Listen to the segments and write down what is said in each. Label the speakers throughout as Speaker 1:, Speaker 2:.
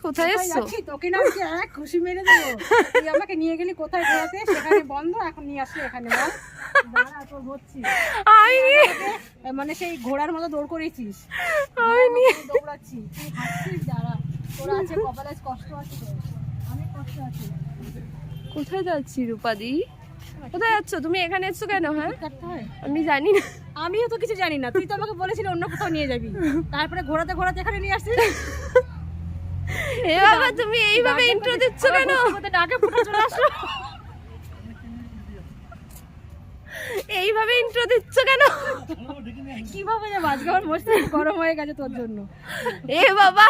Speaker 1: কোথায় এসছো?
Speaker 2: তোকে না এক খুশি মেরে দেবো। তুই আমাকে নিয়ে গেলি কোথায় ঘোরাতে, সেখানে বন্ধ, এখন নিয়ে আসলে এখানে বল। দাঁড়া তোর হচ্ছি। মানে সেই ঘোড়ার মতো দৌড় করেছিস, আমি নিয়ে দৌড়াচ্ছি, তুই হাসছিস। দাঁড়া, তোর আছে কপালে কষ্ট আছে, অনেক কষ্ট আছে।
Speaker 1: কোথায় যাচ্ছি রূপাদি? কোথায় যাচ্ছ তুমি? এখানে এসছো কেন? হ্যাঁ আমি জানি না,
Speaker 2: আমিও তো কিছু জানি না। তুই তো আমাকে বলেছিলি অন্য কোথাও নিয়ে যাবি, তারপরে ঘোরাতে ঘোরাতে এখানে নিয়ে আসছিস।
Speaker 1: এ বাবা, তুমি এইভাবে ইন্ট্রো দিচ্ছ কেন?
Speaker 2: ডাকে ফুটে চলে আসলো।
Speaker 1: এইভাবে ইন্ট্রো দিচ্ছ কেন?
Speaker 2: কিভাবে যে আজকে আমার মস্তিষ্ক গরম হয়ে গেছে তোর জন্য।
Speaker 1: এ বাবা,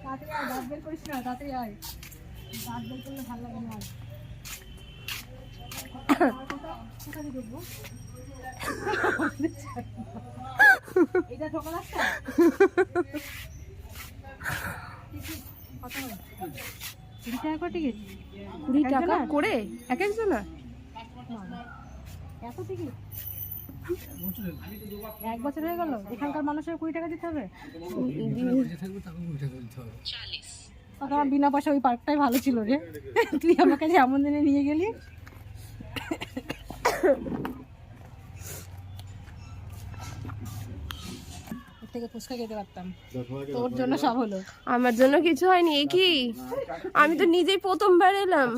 Speaker 2: তাড়াতাড়ি আয়, দাঁত বের করিস না, তাড়াতাড়ি আয়। দাঁত বের করলে ভালো লাগে না। কোথায় ঢুকবো? এটা ঢোকা রাস্তা? 20 টাকা করে টিকিট?
Speaker 1: 20 টাকা করে এক একজনা?
Speaker 2: এত টিকিট? 1 বছর হয়ে গেল, এখানকার মানুষের 20 টাকা দিতে হবে? আমার বিনা পয়সা ওই পার্কটাই ভালো ছিল রে। তুই আমাকে যে এমন দিনে নিয়ে গেলি। থেকে ফুচকা খেতে পারতাম, তোর জন্য সব হলো,
Speaker 1: আমার জন্য কিছু হয়নি। এ কি, আমি তো নিজেই প্রথমবার এলাম,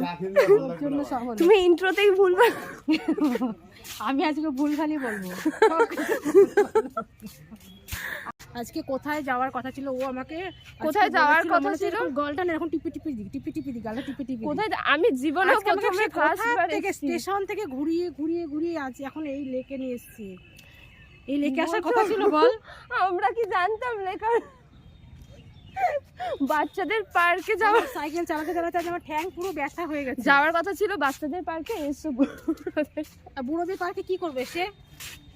Speaker 2: তোর জন্য সব হলো।
Speaker 1: তুমি ইন্ট্রোতেই ভুলবা।
Speaker 2: আমি আজকে ভুল খালি বলবো। আজকে কোথায় যাওয়ার কথা ছিল ও আমাকে?
Speaker 1: কোথায় যাওয়ার কথা ছিল?
Speaker 2: গলটা না এখন টিপি টিপি দিক, টিপি টিপি দিক, গালটা টিপি টিপি।
Speaker 1: কোথায়? আমি জীবনে প্রথমে ফার্স্টবার
Speaker 2: থেকে স্টেশন থেকে ঘুরিয়ে ঘুরিয়ে ঘুরিয়ে আছি, এখন এই লেকে নিয়ে এসেছি। এই লেকে আসার কথা ছিল বল?
Speaker 1: আমরা কি জানতাম লেকার বাচ্চাদের পার্কে যাওয়ার?
Speaker 2: সাইকেল চালাতে চালাতে আমার ঠ্যাং পুরো ব্যথা হয়ে গেছে।
Speaker 1: যাওয়ার কথা ছিল বাচ্চাদের পার্কে, এসো।
Speaker 2: বুড়োদের পার্কে কি করবে সে?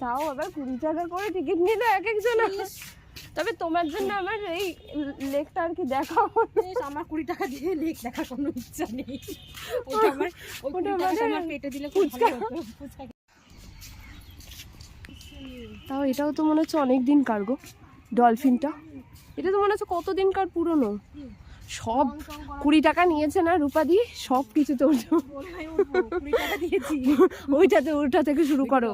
Speaker 1: তাও আবার 20 টাকা করে টিকিট নিল এক একজন। তবে তোমার জন্য আমার এই লেকটা আর কি দেখা হবে।
Speaker 2: আমার 20 টাকা দিয়ে লেক দেখার কোনো ইচ্ছা নেই। ওটা আমার পেটে দিলে খুব ভালো হতো। ফুচকা
Speaker 1: তাও এটাও তো মনে হচ্ছে অনেক দিন কার গো, ডলফিনটা। এটা তো মনে হচ্ছে কতদিন কার পুরনো। সব 20 টাকা নিয়েছে না রূপাদি, সব কিছুতে উঠো। ওইটাতে ওইটা থেকে শুরু করো,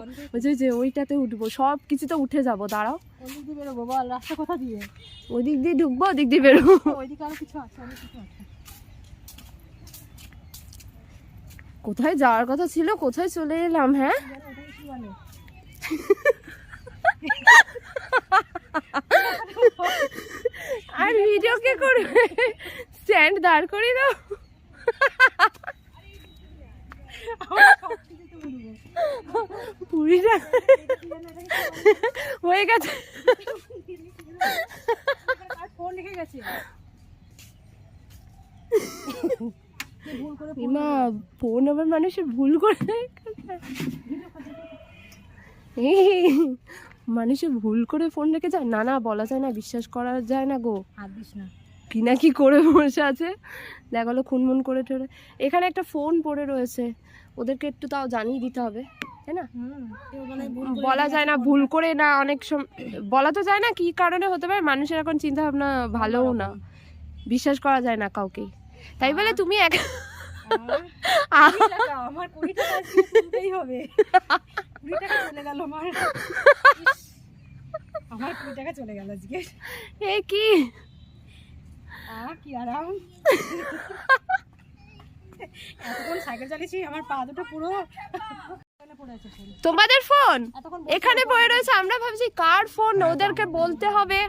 Speaker 1: যে ওইটাতে উঠবো, সব কিছুতে উঠে যাবো। দাঁড়াও,
Speaker 2: ওদিক দিয়ে বেরোবো বল, রাস্তা কোথা দিয়ে?
Speaker 1: ওই দিক দিয়ে ঢুকবো, ওদিক দিয়ে বেরোবো।
Speaker 2: ওইদিকে আরো কিছু আছে, অনেক কিছু আছে।
Speaker 1: কোথায় যাওয়ার কথা ছিল, কোথায় চলে এলাম? হ্যাঁ আর ভিডিও কে করবে? স্ট্যান্ড দাঁড় করিয়ে দাও। 20 টাকা হয়ে গেছে।
Speaker 2: ফোন লিখে গেছে।
Speaker 1: মা, ফোন আবার মানুষের ভুল করে, মানুষে ভুল করে ফোন রেখে যায়। না না, বলা যায় না, বিশ্বাস করা যায় না গো। কি না কি করে বসে আছে, দেখা গেলো খুনমুন করে ঠেরে। এখানে একটা ফোন পড়ে রয়েছে, ওদেরকে একটু তাও জানিয়ে দিতে হবে, তাই না? বলা যায় না ভুল করে, না অনেক সময় বলা তো যায় না কি কারণে হতে পারে। মানুষের এখন চিন্তা ভাবনা ভালোও না, বিশ্বাস করা যায় না কাউকে। তাই বলে তুমি
Speaker 2: আমার 20 টাকা তুলতেই হবে। 20 টাকা চলে গেল আমার। আমার 20 টাকা চলে গেল আজকে।
Speaker 1: এ কি
Speaker 2: কি আরাম। এতক্ষণ সাইকেল চালিয়েছি, আমার পা দুটো পুরো
Speaker 1: তোমাদের ফোন এখানে পড়ে রয়েছে। আমরা ভাবছি কার ফোন, ওদেরকে বলতে হবে।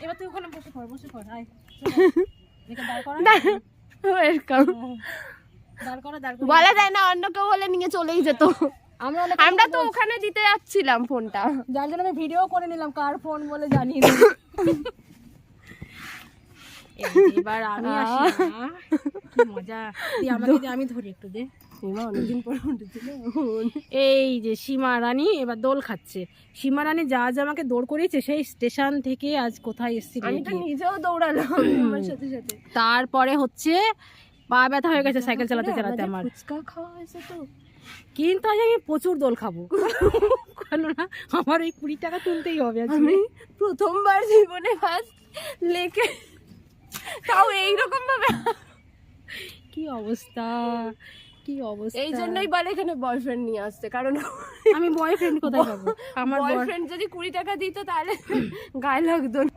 Speaker 2: এবার তুই ওখানে বসে পড়, বসে পড়। আয়
Speaker 1: বলা যায় না, অন্য কেউ হলে নিয়ে চলেই যেত। আমরা তো ওখানে দিতে যাচ্ছিলাম ফোনটা,
Speaker 2: যার জন্য আমি ভিডিও করে নিলাম কার ফোন বলে জানিয়ে। এবার আমি আসি, কি মজা। আমি ধরি একটু দে।
Speaker 1: অনেকদিন পর
Speaker 2: এই যে সীমা রানী এবার দোল খাচ্ছে। সীমা রানী যা যা আমাকে দৌড় করিয়েছে, সেই স্টেশন থেকে আজ কোথায় এসেছি।
Speaker 1: আমি তো নিজেও দৌড়ালাম আমার সাথে সাথে।
Speaker 2: তারপরে হচ্ছে পা ব্যথা হয়ে গেছে সাইকেল চালাতে চালাতে আমার।
Speaker 1: ফুচকা খাওয়া হয়েছে তো,
Speaker 2: কিন্তু আজ আমি প্রচুর দোল খাবো, কেননা আমার এই 20 টাকা তুলতেই হবে।
Speaker 1: আমি প্রথমবার জীবনে ফার্স্ট লেকে তাও এইরকম ভাবে।
Speaker 2: কি অবস্থা, কি অবস্থা।
Speaker 1: এই জন্যই বলে এখানে বয়ফ্রেন্ড নিয়ে আসতে, কারণ
Speaker 2: আমি বয়ফ্রেন্ড কোথায় পাবো? আমার
Speaker 1: বয়ফ্রেন্ড যদি 20 টাকা দিত তাহলে গায়ে লাগতো না।